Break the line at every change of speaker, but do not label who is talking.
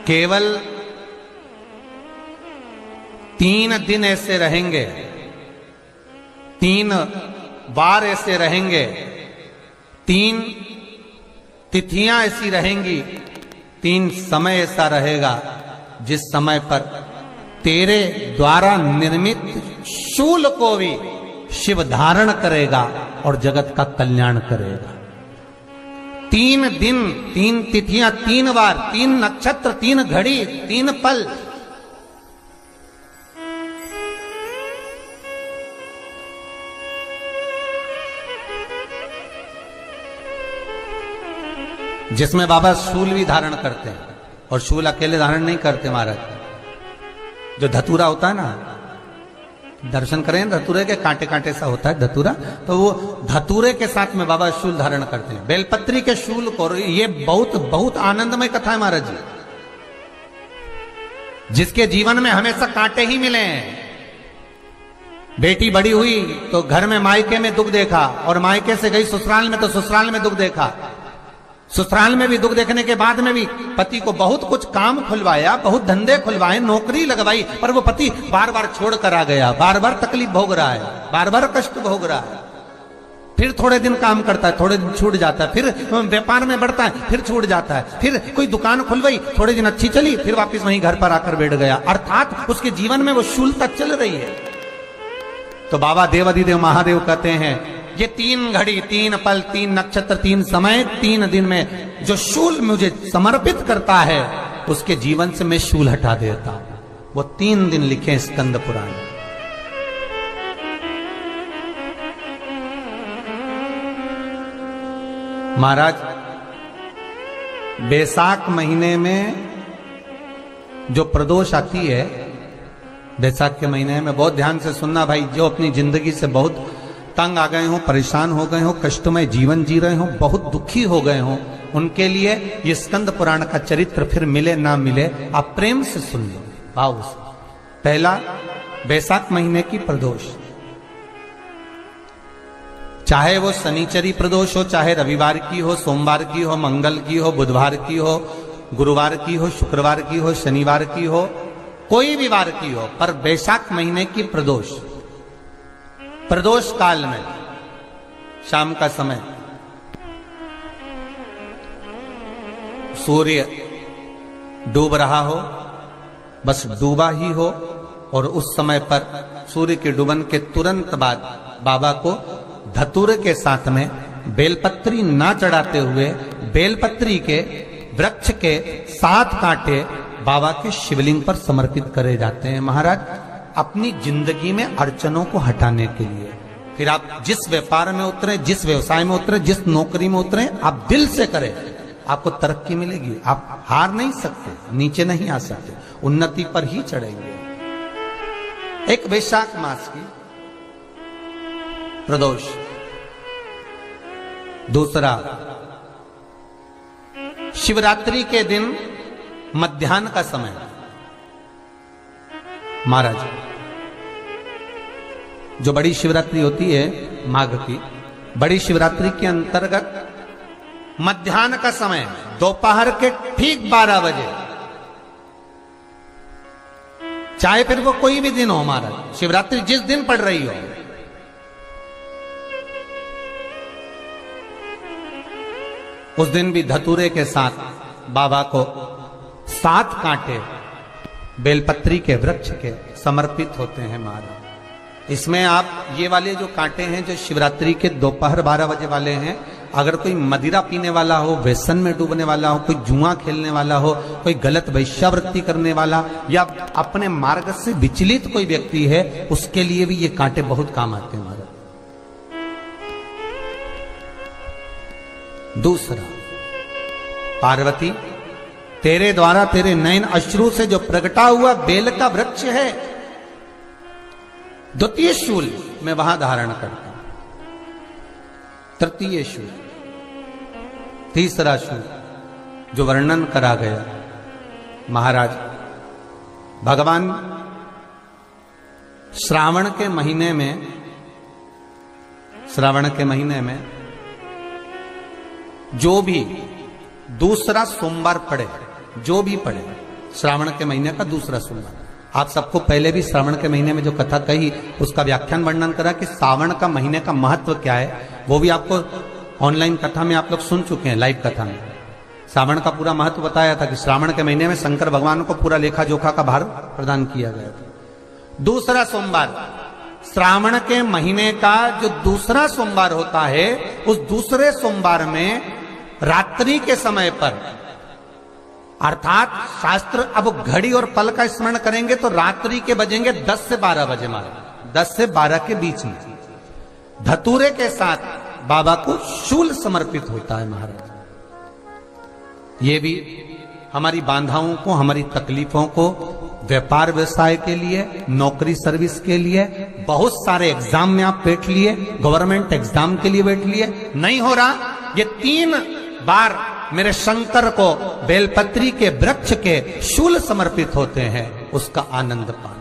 केवल 3 दिन ऐसे रहेंगे, 3 बार ऐसे रहेंगे, 3 तिथियां ऐसी रहेंगी, 3 समय ऐसा रहेगा जिस समय पर तेरे द्वारा निर्मित शूल को भी शिव धारण करेगा और जगत का कल्याण करेगा। 3 दिन, 3 तिथियां, 3 बार, 3 नक्षत्र, 3 घड़ी, 3 पल। जिसमें बाबा शूल भी धारण करते हैं, और शूल अकेले धारण नहीं करते महाराज। जो धतूरा होता है ना, दर्शन करें धतूरे के, कांटे कांटे सा होता है धतूरा, तो वो धतूरे के साथ में बाबा शूल धारण करते हैं। बेलपत्री के शूल को, ये बहुत बहुत आनंदमय कथा है महाराज जी। जिसके जीवन में हमेशा कांटे ही मिले हैं। बेटी बड़ी हुई तो घर में मायके में दुख देखा, और मायके से गई ससुराल में तो ससुराल में दुख देखा। ससुराल में भी दुख देखने के बाद में भी पति को बहुत कुछ काम खुलवाया, बहुत धंधे खुलवाए, नौकरी लगवाई, पर वो पति बार बार छोड़ कर आ गया, बार बार तकलीफ भोग रहा है, बार बार कष्ट भोग रहा है। फिर थोड़े दिन काम करता है, थोड़े दिन छूट जाता है, फिर व्यापार में बढ़ता है, फिर छूट जाता है, फिर कोई दुकान खुलवाई, थोड़े दिन अच्छी चली, फिर वापस वहीं घर पर आकर बैठ गया। अर्थात उसके जीवन में वो शूलता चल रही है। तो बाबा देवाधिदेव महादेव कहते हैं, ये 3 घड़ी, 3 पल, 3 नक्षत्र, 3 समय, 3 दिन में जो शूल मुझे समर्पित करता है, उसके जीवन से मैं शूल हटा देता हूं। वो 3 दिन लिखे स्कंद पुराण। महाराज, बैसाख महीने में जो प्रदोष आती है, बैसाख के महीने में बहुत ध्यान से सुनना भाई, जो अपनी जिंदगी से बहुत तंग आ गए हो, परेशान हो गए हो, कष्टमय जीवन जी रहे हो, बहुत दुखी हो गए हो, उनके लिए ये स्कंद पुराण का चरित्र फिर मिले ना मिले, आप प्रेम से सुन लो, भाव से। पहला, बैसाख महीने की प्रदोष, चाहे वो शनिचरी प्रदोष हो, चाहे रविवार की हो, सोमवार की हो, मंगल की हो, बुधवार की हो, गुरुवार की हो, शुक्रवार की हो, शनिवार की हो, कोई भी वार की हो, पर बैसाख महीने की प्रदोष, प्रदोष काल में शाम का समय सूर्य डूब रहा हो, बस डूबा ही हो, और उस समय पर सूर्य के डूबन के तुरंत बाद बाबा को धतूरे के साथ में बेलपत्री ना चढ़ाते हुए, बेलपत्री के वृक्ष के 7 कांटे बाबा के शिवलिंग पर समर्पित करे जाते हैं महाराज, अपनी जिंदगी में अड़चनों को हटाने के लिए। फिर आप जिस व्यापार में उतरे, जिस व्यवसाय में उतरे, जिस नौकरी में उतरे, आप दिल से करें, आपको तरक्की मिलेगी। आप हार नहीं सकते, नीचे नहीं आ सकते, उन्नति पर ही चढ़ेंगे। एक वैशाख मास की प्रदोष। दूसरा, शिवरात्रि के दिन मध्याह्न का समय महाराज, जो बड़ी शिवरात्रि होती है माघ की, बड़ी शिवरात्रि के अंतर्गत मध्याह्न का समय, दोपहर के ठीक 12 बजे, चाहे फिर वो कोई भी दिन हो महाराज, शिवरात्रि जिस दिन पड़ रही हो, उस दिन भी धतूरे के साथ बाबा को 7 कांटे बेलपत्री के वृक्ष के समर्पित होते हैं महाराज। इसमें आप ये वाले जो कांटे हैं, जो शिवरात्रि के दोपहर 12 बजे वाले हैं, अगर कोई मदिरा पीने वाला हो, व्यसन में डूबने वाला हो, कोई जुआ खेलने वाला हो, कोई गलत वैश्यावृत्ति करने वाला, या अपने मार्ग से विचलित कोई व्यक्ति है, उसके लिए भी ये कांटे बहुत काम आते हैं महाराज। दूसरा, पार्वती, तेरे द्वारा तेरे नयन अश्रु से जो प्रगटा हुआ बेल का वृक्ष है, द्वितीय शूल मैं वहां धारण करता हूं, तृतीय शूल, तीसरा शूल जो वर्णन करा गया महाराज, भगवान श्रावण के महीने में जो भी दूसरा सोमवार पड़े, जो भी पड़े, श्रावण के महीने का दूसरा सोमवार। आप सबको पहले भी श्रावण के महीने में जो कथा कही उसका व्याख्यान वर्णन करा कि श्रावण का महीने का महत्व क्या है, वो भी आपको ऑनलाइन कथा में आप लोग सुन चुके हैं, लाइव कथा में श्रावण का पूरा महत्व बताया था कि श्रावण के महीने में शंकर भगवान को पूरा लेखा जोखा का भार प्रदान किया गया था। दूसरा सोमवार, श्रावण के महीने का जो दूसरा सोमवार होता है, उस दूसरे सोमवार में रात्रि के समय पर, अर्थात शास्त्र अब घड़ी और पल का स्मरण करेंगे तो रात्रि के बजेंगे 10 से 12 बजे, मारे 10 से 12 के बीच में धतूरे के साथ बाबा को शूल समर्पित होता है महाराज। ये भी हमारी बाधाओं को, हमारी तकलीफों को, व्यापार व्यवसाय के लिए, नौकरी सर्विस के लिए, बहुत सारे एग्जाम में आप बैठ लिए, गवर्नमेंट एग्जाम के लिए बैठ लिए, नहीं हो रहा, ये 3 बार मेरे शंकर को बेलपत्री के वृक्ष के शूल समर्पित होते हैं, उसका आनंद पा।